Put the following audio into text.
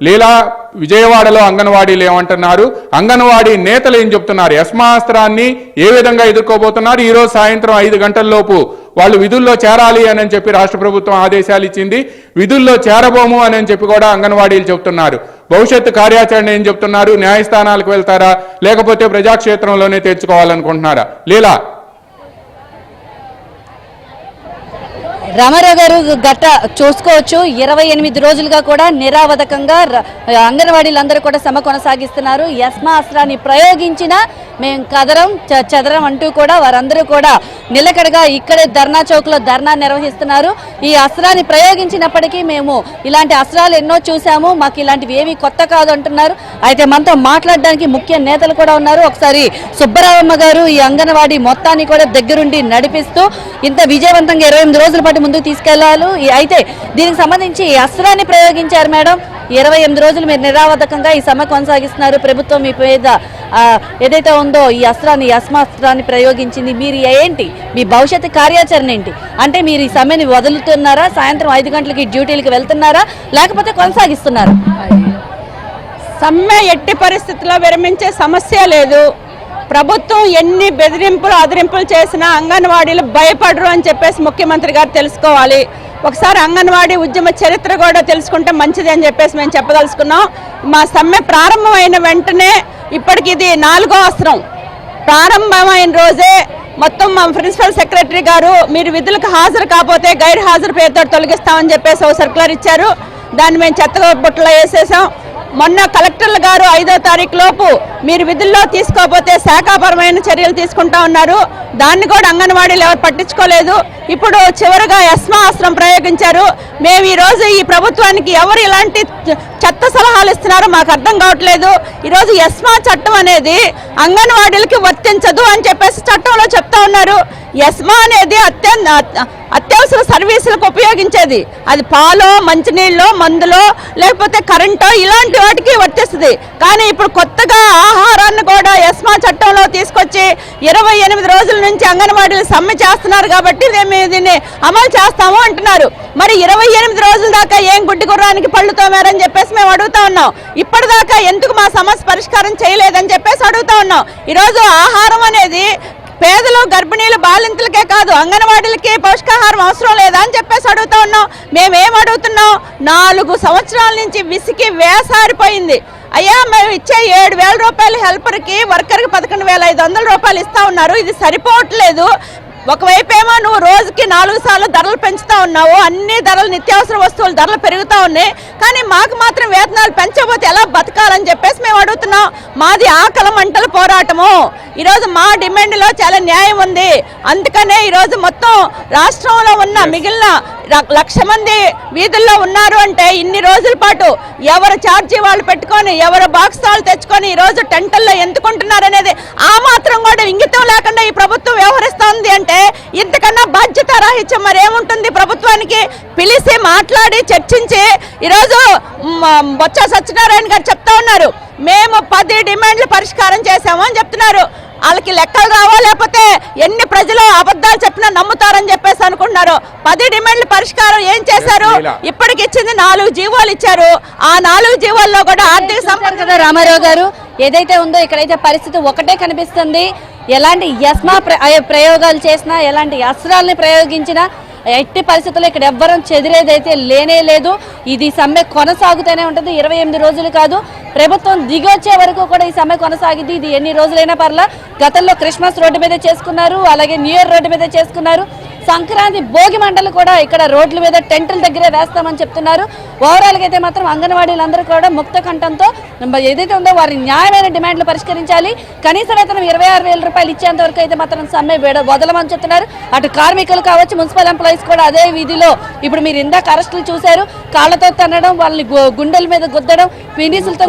లీలా విజయవాడలో అంగన్వాడీలు ఏమంటున్నారు, అంగన్వాడీ నేతలు ఏం చెప్తున్నారు, యస్మాస్త్రాన్ని ఏ విధంగా ఎదుర్కోబోతున్నారు? ఈ రోజు సాయంత్రం 5 గంటల్లోపు వాళ్ళు విధుల్లో చేరాలి అని చెప్పి రాష్ట్ర ప్రభుత్వం ఆదేశాలు ఇచ్చింది. విధుల్లో చేరబోము అని చెప్పి కూడా అంగన్వాడీలు చెప్తున్నారు. భవిష్యత్తు కార్యాచరణ ఏం చెప్తున్నారు? న్యాయస్థానాలకు వెళ్తారా, లేకపోతే ప్రజాక్షేత్రంలోనే తెచ్చుకోవాలనుకుంటున్నారా? లీలా రామారావు గారు గత చూసుకోవచ్చు 28 రోజులుగా కూడా నిరావధకంగా అంగన్వాడీలందరూ కూడా సమ్మె కొనసాగిస్తున్నారు. యస్మా అస్త్రాన్ని ప్రయోగించిన మేము కదరం చదరం అంటూ కూడా వారందరూ కూడా నిలకడగా ఇక్కడే ధర్నా చౌక్లో ధర్నా నిర్వహిస్తున్నారు. ఈ అస్త్రాన్ని ప్రయోగించినప్పటికీ మేము ఇలాంటి అస్త్రాలు ఎన్నో చూసాము, మాకు ఇలాంటివి ఏమీ కొత్త కాదు అంటున్నారు. అయితే మనతో మాట్లాడడానికి ముఖ్య నేతలు కూడా ఉన్నారు. ఒకసారి సుబ్బరావమ్మ గారు ఈ అంగన్వాడీ మొత్తాన్ని కూడా దగ్గరుండి నడిపిస్తూ ఇంత విజయవంతంగా 28 రోజుల పాటు ముందుకు తీసుకెళ్లాలి. అయితే దీనికి సంబంధించి ఈ అస్త్రాన్ని ప్రయోగించారు మేడం. 28 రోజులు మీరు నిరావధకంగా ఈ సమ్మె కొనసాగిస్తున్నారు. ప్రభుత్వం మీ మీద ఏదైతే ఉందో ఈ అస్త్రాన్ని యస్మాస్త్రాన్ని ప్రయోగించింది. మీరు ఏంటి, మీ భవిష్యత్తు కార్యాచరణ ఏంటి? అంటే మీరు ఈ సమ్మెని వదులుతున్నారా, సాయంత్రం 5 గంటలకి డ్యూటీలకు వెళ్తున్నారా, లేకపోతే కొనసాగిస్తున్నారా? సమ్మె ఎట్టి పరిస్థితుల్లో విరమించే సమస్య లేదు. ప్రభుత్వం ఎన్ని బెదిరింపులు అదిరింపులు చేసినా అంగన్వాడీలు భయపడరు అని చెప్పేసి ముఖ్యమంత్రి గారు తెలుసుకోవాలి. ఒకసారి అంగన్వాడీ ఉద్యమ చరిత్ర కూడా తెలుసుకుంటే మంచిది అని చెప్పేసి మేము చెప్పదలుచుకున్నాం. మా సమ్మె ప్రారంభమైన వెంటనే ఇప్పటికి ఇది 4వ అస్త్రం. ప్రారంభమైన రోజే మొత్తం మా ప్రిన్సిపల్ సెక్రటరీ గారు మీరు విధులకు హాజరు కాకపోతే గైర్ హాజరు పేరుతో తొలగిస్తామని చెప్పేసి ఒక సర్క్యులర్ ఇచ్చారు. దాన్ని మేము చెత్త బుట్టలో వేసేసాం. మొన్న కలెక్టర్లు గారు 5వ తారీఖు లోపు మీరు విధుల్లో తీసుకోకపోతే శాఖాపరమైన చర్యలు తీసుకుంటా ఉన్నారు. దాన్ని కూడా అంగన్వాడీలు ఎవరు పట్టించుకోలేదు. ఇప్పుడు చివరిగా యస్మా అస్త్రం ప్రయోగించారు. మేము ఈరోజు ఈ ప్రభుత్వానికి ఎవరు ఇలాంటి చెత్త సలహాలు ఇస్తున్నారో మాకు అర్థం కావట్లేదు. ఈరోజు యస్మా చట్టం అనేది అంగన్వాడీలకి వర్తించదు అని చెప్పేసి చట్టంలో చెప్తా ఉన్నారు. యస్మా అనేది అత్యవసర సర్వీసులకు ఉపయోగించేది. అది పాలో, మంచినీళ్ళు, మందులో, లేకపోతే కరెంటో ఇలాంటి వాటికి వర్తిస్తుంది. కానీ ఇప్పుడు కొత్తగా ఆహారాన్ని కూడా యస్మా చట్టంలో తీసుకొచ్చి 28 రోజుల నుంచి అంగన్వాడీలు సమ్మె చేస్తున్నారు కాబట్టి మేము దీన్ని అమలు చేస్తాము అంటున్నారు. మరి 28 రోజుల దాకా ఏం గుడ్డి గుర్రానికి పళ్ళు తోమారని చెప్పేసి మేము అడుగుతా ఉన్నాం. ఇప్పటిదాకా ఎందుకు మా సమస్య పరిష్కారం చేయలేదని చెప్పేసి అడుగుతా ఉన్నాం. ఈరోజు ఆహారం అనేది పేదలు, గర్భిణీలు, బాలింతలకే కాదు అంగన్వాడీలకి పౌష్టికాహారం అవసరం లేదా అని చెప్పేసి అడుగుతా ఉన్నాం. మేమేం అడుగుతున్నాం, 4 సంవత్సరాల నుంచి విసికి వేసారిపోయింది. అయ్యా మేము ఇచ్చే 7,000 రూపాయలు హెల్పర్కి, వర్కర్కి 11,500 రూపాయలు ఇస్తా ఉన్నారు. ఇది సరిపోవట్లేదు. ఒకవైపు ఏమో నువ్వు రోజుకి 4 సార్లు ధరలు పెంచుతా ఉన్నావు, అన్ని ధరలు నిత్యావసర వస్తువుల ధరలు పెరుగుతూ ఉన్నాయి. కానీ మాకు మాత్రం వేతనాలు పెంచకపోతే ఎలా బతకాలని చెప్పేసి మేము అడుగుతున్నాం. మాది ఆకలి మంటల పోరాటము. ఈరోజు మా డిమాండ్లో చాలా న్యాయం ఉంది. అందుకనే ఈరోజు మొత్తం రాష్ట్రంలో ఉన్న మిగిలిన 1,00,000 మంది వీధుల్లో ఉన్నారు అంటే ఇన్ని రోజుల పాటు ఎవరు ఛార్జీ వాళ్ళు పెట్టుకొని, ఎవరు బాక్స్ తాళ్ళు తెచ్చుకొని ఈరోజు టెంటల్లో ఎందుకుంటున్నారు అనేది ఆ మాత్రం కూడా ఇంగితం లేకుండా ఈ ప్రభుత్వం వ్యవహరిస్తోంది అంటే ఇంతకన్నా బాధ్యత రాహిత్యం మరేముంటుంది ప్రభుత్వానికి? పిలిచి మాట్లాడి చర్చించి ఈరోజు బొత్స సత్యనారాయణ గారు చెప్తా ఉన్నారు మేము 10 డిమాండ్లు పరిష్కారం చేశాము అని చెప్తున్నారు. వాళ్ళకి లెక్కలు రావో, లేకపోతే ఎన్ని ప్రజలు అబద్ధాలు చెప్పినా నమ్ముతారని చెప్పేసి అనుకుంటున్నారు. 10 డిమాండ్ల పరిష్కారం ఏం చేశారు? ఇప్పటికి ఇచ్చింది 4 జీవోలు ఇచ్చారు. ఆ 4 జీవోల్లో కూడా ఆర్థిక సంపద కదా రామారావు గారు. ఏదైతే ఉందో ఇక్కడైతే పరిస్థితి ఒకటే కనిపిస్తుంది. ఎలాంటి యస్మా ప్రయోగాలు చేసినా, ఎలాంటి అస్త్రాలని ప్రయోగించినా ఎట్టి పరిస్థితుల్లో ఇక్కడ ఎవ్వరం చెదిరేదైతే లేనే లేదు. ఇది సమ్మె కొనసాగుతూనే ఉంటుంది. 28 రోజులు కాదు, ప్రభుత్వం దిగొచ్చే వరకు కూడా ఈ సమ్మె కొనసాగింది. ఇది ఎన్ని రోజులైనా పర్లా. గతంలో క్రిస్మస్ రోడ్డు మీద చేసుకున్నారు, అలాగే న్యూ ఇయర్ రోడ్డు మీద చేసుకున్నారు. సంక్రాంతి, భోగి మంటలు కూడా ఇక్కడ రోడ్ల మీద టెంటుల దగ్గరే వేస్తామని చెప్తున్నారు. ఓవరాల్గా అయితే మాత్రం అంగన్వాడీలందరూ కూడా ముక్త కంఠంతో ఏదైతే ఉందో వారి న్యాయమైన డిమాండ్లు పరిష్కరించాలి. కనీస వేతనం 26,000 రూపాయలు ఇచ్చేంత వరకు అయితే మాత్రం సమ్మె వదలమని చెప్తున్నారు. అటు కార్మికులు కావచ్చు, మున్సిపల్ ఎంప్లాయీస్ కూడా అదే విధిలో. ఇప్పుడు మీరు ఇందాక అరెస్టులు చూశారు, కాళ్లతో తన్నడం, వాళ్ళని గుండెల మీద గుద్దడం, పినిసులతో